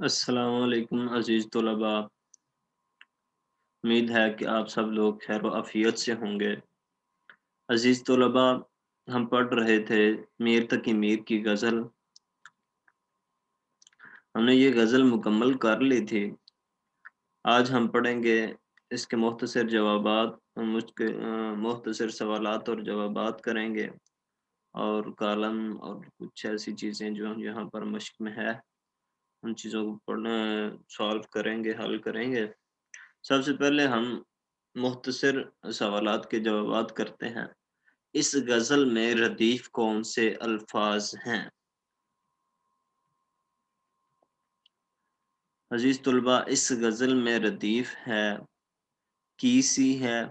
अस्सलाम वालेकुम अज़ीज़ तलबा। उम्मीद है कि आप सब लोग खैर व आफ़ियत से होंगे। अज़ीज़ तलबा, हम पढ़ रहे थे मीर तकी मीर की गज़ल। हमने ये गज़ल मुकम्मल कर ली थी। आज हम पढ़ेंगे इसके मुख्तसर जवाबात, मुख्तसर सवालात और जवाबात करेंगे, और कॉलम और कुछ ऐसी चीज़ें जो यहाँ पर मश्क में है, उन चीज़ों को सॉल्व करेंगे, हल करेंगे। सबसे पहले हम मुख्तसर सवालात के जवाबात करते हैं। इस गज़ल में रदीफ़ कौन से अल्फ़ाज़ हैं? अज़ीज़ तलबा, इस गज़ल में रदीफ़ है, कीसी है,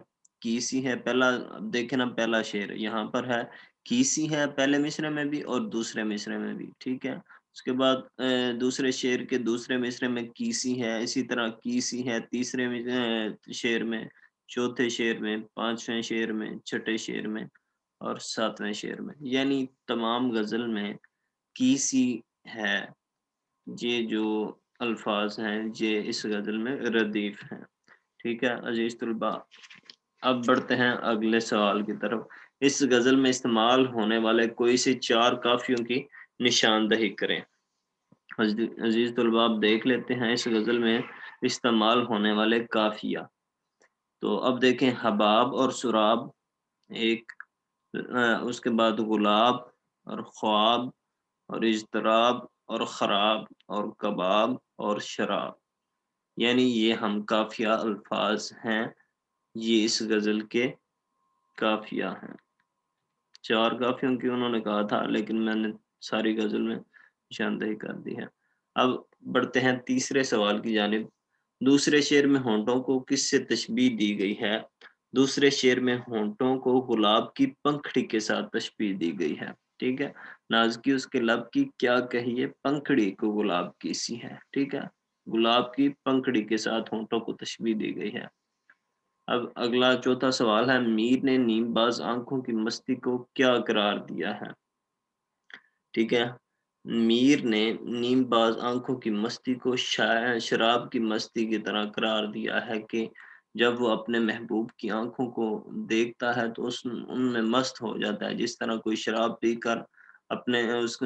कीसी है। पहला, अब देखें ना, पहला शेर यहाँ पर है, कीसी है पहले मिसरे में भी और दूसरे मिसरे में भी, ठीक है? उसके बाद दूसरे शेर के दूसरे मिसरे में कीसी है, इसी तरह कीसी है तीसरे शेर में, चौथे शेर में, पाँचवें शेर में, छठे शेर में और सातवें शेर में। यानी तमाम गज़ल में कीसी है। ये जो अल्फ़ाज़ हैं, ये इस गज़ल में रदीफ़ हैं। ठीक है अज़ीज़ तलबा, अब बढ़ते हैं अगले सवाल की तरफ। इस गज़ल में इस्तेमाल होने वाले कोई से 4 काफ़ियों की निशानदही करें। अज़ीज़ तलबा, आप देख लेते हैं इस गज़ल में इस्तेमाल होने वाले काफ़िया। तो अब देखें, हबाब और सुराब एक, उसके बाद गुलाब और ख्वाब और इज़्तिराब और ख़राब और कबाब और शराब। यानी ये हम काफ़िया अल्फ़ाज़ हैं, ये इस गज़ल के काफ़िया हैं। 4 काफ़ियों की उन्होंने कहा था, लेकिन मैंने सारी गज़ल में निशानदेही कर दी है। अब बढ़ते हैं तीसरे सवाल की जानिब। दूसरे शेर में होंठों को किससे तशबीह दी गई है? दूसरे शेर में होंठों को गुलाब की पंखड़ी के साथ तशबीह दी गई है। ठीक है? नाज़िकी उसके लब की क्या कही है? पंखड़ी को गुलाब की सी है। ठीक है? गुलाब की पंखड़ी के साथ होंठों को तशबीह दी गई है। अब अगला चौथा सवाल है, मीर ने नीमबाज आंखों की मस्ती को क्या करार दिया है? ठीक है? मीर ने नीमबाज आंखों की मस्ती को शराब की मस्ती की तरह करार दिया है कि जब वो अपने महबूब की आंखों को देखता है तो उस उनमें मस्त हो जाता है। जिस तरह कोई शराब पीकर अपने उस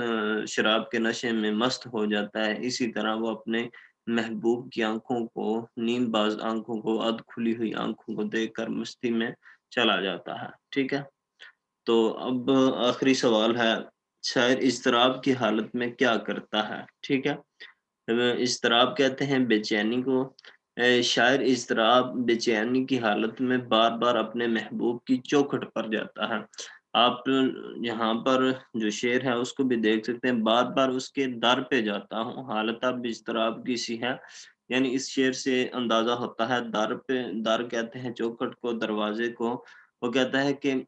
शराब के नशे में मस्त हो जाता है, इसी तरह वो अपने महबूब की आंखों को, नीमबाज आंखों को, अध खुली हुई आंखों को देखकर मस्ती में चला जाता है। ठीक है? तो अब आखिरी सवाल है, शायर इज़्तिराब की हालत में क्या करता है? ठीक है? इज़्तिराब कहते हैं बेचैनी को। शायर इज़्तिराब, बेचैनी की हालत में बार-बार अपने महबूब की चौखट पर जाता है। आप यहाँ पर जो शेर है उसको भी देख सकते हैं, बार-बार उसके दर पे जाता हूँ, हालत अब इज़्तिराब की सी है। यानी इस शेर से अंदाज़ा होता है, दर कहते हैं चौखट को, दरवाज़े को। वो कहता है कि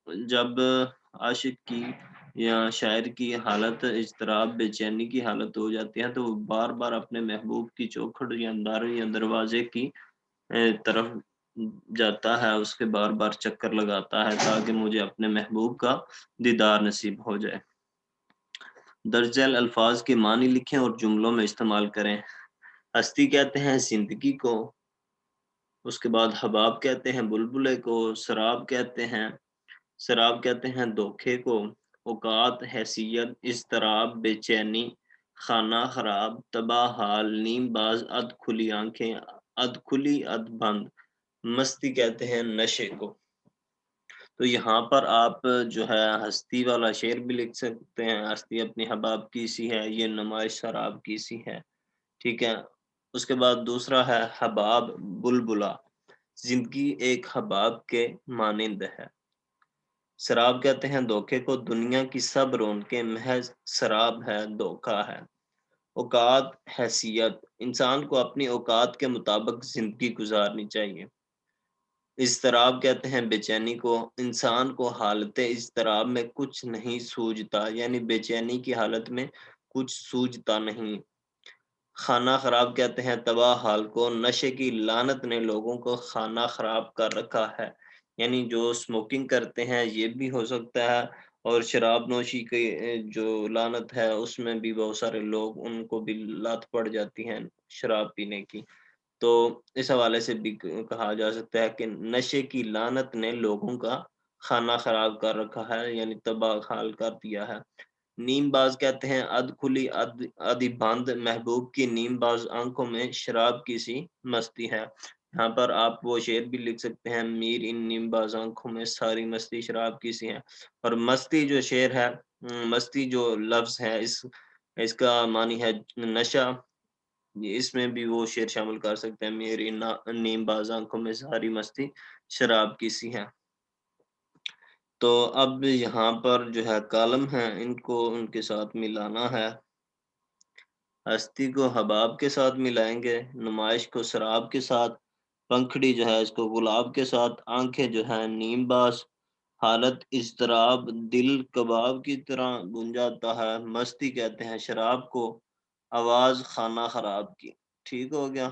जब आशिक की या शायर की हालत इज़्तिराब, बेचैनी की हालत हो जाती है, तो वो बार-बार अपने महबूब की चौखट या दर या दरवाज़े की तरफ जाता है, उसके बार-बार चक्कर लगाता है ताकि मुझे अपने महबूब का दीदार नसीब हो जाए। दर्ज झैल अल्फ़ाज़ के मानी लिखें और जुमलों में इस्तेमाल करें। हस्ती कहते हैं ज़िंदगी को, उसके बाद हबाब कहते हैं बुलबुले को, शराब कहते हैं धोखे को, औकात, हैसियत, इज़्तिराब, बेचैनी, खाना खराब, तबाह हाल, नीमबाज़, अध-खुली आँखें, अध-खुली, अध-बंद, मस्ती कहते हैं नशे को। तो यहाँ पर आप जो है हस्ती वाला शेर भी लिख सकते हैं, हस्ती अपनी हबाब की सी है, ये नुमाइश शराब की सी है, ठीक है? उसके बाद दूसरा है हबाब, बुलबुला, ज़िंदगी एक हबाब के मानिंद है। शराब कहते हैं धोखे को, दुनिया की सब रौनकें महज़ शराब है, धोखा है। औकात, हैसियत, इंसान को अपनी औकात के मुताबिक ज़िंदगी गुज़ारनी चाहिए। इज़्तिराब कहते हैं बेचैनी को, इंसान को हालत इज़्तिराब में कुछ नहीं सूझता, यानी बेचैनी की हालत में कुछ सूझता नहीं। खाना खराब कहते हैं तबाह हाल को, नशे की लानत ने लोगों को खाना खराब कर रखा है। यानी जो स्मोकिंग करते हैं ये भी हो सकता है, اور شراب نوشی کی جو لعنت ہے اس میں بھی بہت سارے لوگ، ان کو بھی لت پڑ جاتی ہیں شراب پینے کی۔ تو اس حوالے سے بھی کہا جا سکتا ہے کہ نشے کی لعنت نے لوگوں کا کھانا خراب کر رکھا ہے، یعنی تباہ حال کر دیا ہے۔ نیم باز کہتے ہیں اد کھلی ادی بند، محبوب کی نیم باز آنکھوں میں شراب کی سی مستی ہے۔ یہاں پر آپ وہ شعر بھی لکھ سکتے ہیں، میر ان نیم باز آنکھوں میں ساری مستی شراب کی سی ہے۔ اور مستی جو شعر ہے، مستی جو لفظ ہے، اس کا معنی ہے نشہ، اس میں بھی وہ شعر شامل کر سکتے ہیں، میری نیم باز آنکھوں میں ساری مستی شراب کی سی ہے۔ تو اب یہاں پر جو ہے کالم ہے، ان کو ان کے ساتھ ملانا ہے۔ ہستی کو حباب کے ساتھ ملائیں گے، نمائش کو شراب کے ساتھ، پنکھڑی جو ہے اس کو گلاب کے ساتھ، آنکھیں جو ہے نیم باز، حالت اضطراب، دل کباب کی طرح گنجاتا ہے، مستی کہتے ہیں شراب کو، آواز خانہ خراب کی۔ ٹھیک ہو گیا۔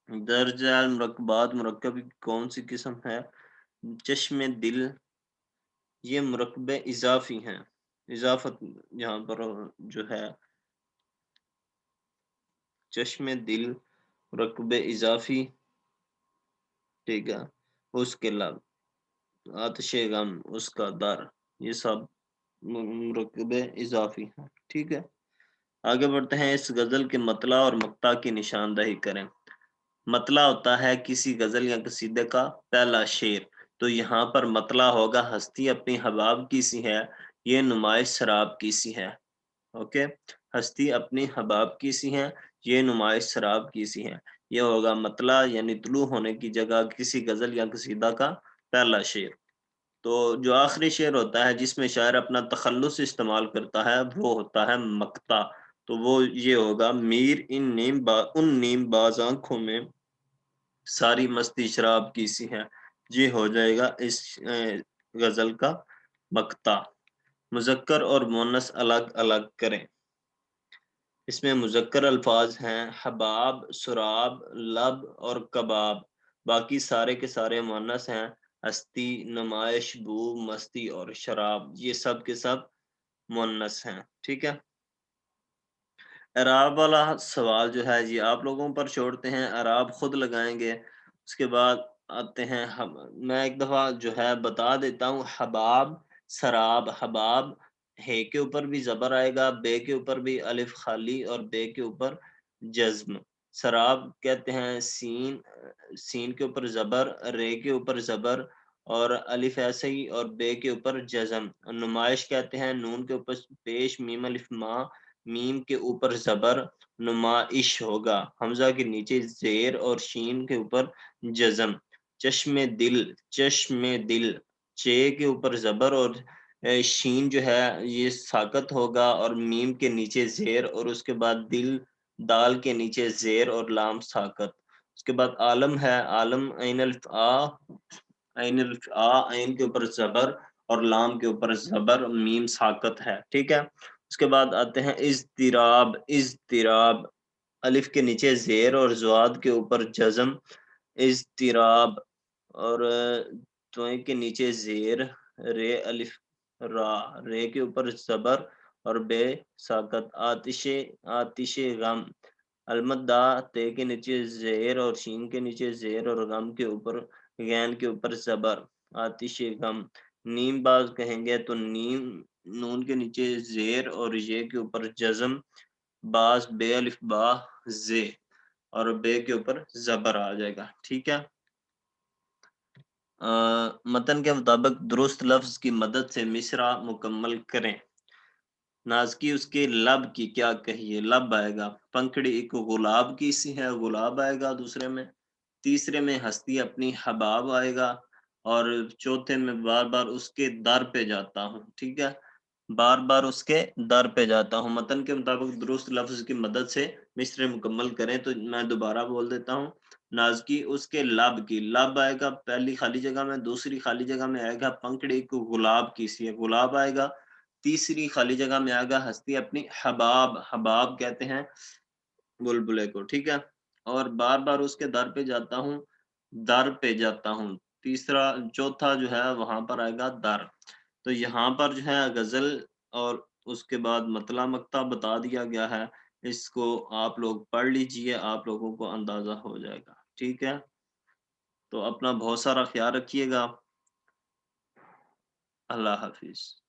درجہ المرکبات مرکب کی کون سی قسم ہے؟ چشم دل، یہ مرکب اضافی ہیں، اضافت یہاں پر جو ہے چشم دل مرکب اضافی، ٹھیک ہے، اس کے لب، آتش غم، اس کا در، یہ سب مرکب اضافی ہیں، ٹھیک ہے۔ آگے بڑھتے ہیں، اس غزل کے مطلع اور مقطع کی نشاندہی کریں۔ مطلع ہوتا ہے کسی غزل یا قصیدے کا پہلا شعر، تو یہاں پر مطلع ہوگا ہستی اپنی حباب کی سی ہے، یہ نمائش شراب کی سی ہے۔ اوکے، ہستی اپنی حباب کی سی ہے، یہ نمائش شراب کی سی ہے، یہ ہوگا مطلع، یعنی طلوع ہونے کی جگہ کسی غزل یا قصیدہ کا پہلا شعر۔ تو جو آخری شعر ہوتا ہے جس میں شاعر اپنا تخلص استعمال کرتا ہے وہ ہوتا ہے مقطع، تو وہ یہ ہوگا، میر ان نیم باز آنکھوں میں ساری مستی شراب کی سی ہے، یہ ہو جائے گا اس غزل کا مقطع۔ مذکر اور مؤنث الگ الگ کریں۔ اس میں مذکر الفاظ ہیں حباب، سراب، لب اور کباب، باقی سارے کے سارے مؤنث ہیں، ہستی، نمائش، بو، مستی اور شراب، یہ سب کے سب مؤنث ہیں، ٹھیک ہے۔ اعراب والا سوال جو ہے یہ آپ لوگوں پر چھوڑتے ہیں، اعراب خود لگائیں گے۔ اس کے بعد آتے ہیں، میں ایک دفعہ جو ہے بتا دیتا ہوں، حباب، سراب، حباب، ہے کے اوپر بھی زبر آئے گا، بے کے اوپر بھی الف خالی اور بے کے اوپر جزم۔ سراب کہتے ہیں سین کے اوپر زبر، رے کے اوپر زبر اور الف ایسے ہی، اور بے کے اوپر جزم۔ نمائش کہتے ہیں نون کے اوپر پیش، میم الف ما، میم کے اوپر زبر، نمائش ہوگا، حمزہ کے نیچے زیر اور شین کے اوپر جزم۔ چشم دل، چشم دل، چے کے اوپر زبر اور شین جو ہے یہ ساکت ہوگا، اور میم کے نیچے زیر، اور اس کے بعد دل، دال کے نیچے زیر اور لام ساکت۔ اس کے بعد عالم ہے، عالم، عین الف آ، عین الف آ، عین کے اوپر زبر اور لام کے اوپر زبر، میم ساکت ہے، ٹھیک ہے۔ اس کے بعد آتے ہیں اضطراب، اضطراب، الف کے نیچے زیر اور زواد کے اوپر جزم، اضطراب، اور توئیں کے نیچے زیر، رے الف را، رے کے اوپر زبر اور بے ساکت، آتش، آتش غم، المدا، تے کے نیچے زیر اور شین کے نیچے زیر اور غم کے اوپر، غین کے اوپر زبر، آتش غم۔ نیم باز کہیں گے تو نیم، نون کے نیچے زیر اور یہ کے اوپر جزم، باز، بے الف با، زے، اور بے کے اوپر زبر آ جائے گا، ٹھیک ہے۔ متن کے مطابق درست لفظ کی مدد سے مصرع مکمل کریں۔ نازکی اس کے لب کی کیا کہیے، لب آئے گا، پنکھڑی ایک گلاب کی سی ہے، گلاب آئے گا دوسرے میں، تیسرے میں ہستی اپنی حباب آئے گا، اور چوتھے میں بار بار اس کے در پہ جاتا ہوں، ٹھیک ہے، بار بار اس کے در پہ جاتا ہوں۔ متن کے مطابق درست لفظ کی مدد سے مصرع مکمل کریں، تو میں دوبارہ بول دیتا ہوں، نازکی اس کے لب کی، لب آئے گا پہلی خالی جگہ میں، دوسری خالی جگہ میں آئے گا پنکھڑی کو گلاب کی سی ہے، گلاب آئے گا، تیسری خالی جگہ میں آئے گا ہستی اپنی حباب، حباب کہتے ہیں بلبلے کو، ٹھیک ہے، اور بار بار اس کے در پہ جاتا ہوں، در پہ جاتا ہوں، तीसरा चौथा जो है वहाँ पर आएगा दर। तो यहाँ पर जो है गज़ल और उसके बाद मतला मक्ता बता दिया गया है। इसको आप लोग पढ़ लीजिए, आप लोगों को अंदाज़ा हो जाएगा। ठीक है? तो अपना बहुत सारा ख़्याल रखिएगा। अल्लाह हाफ़िज़।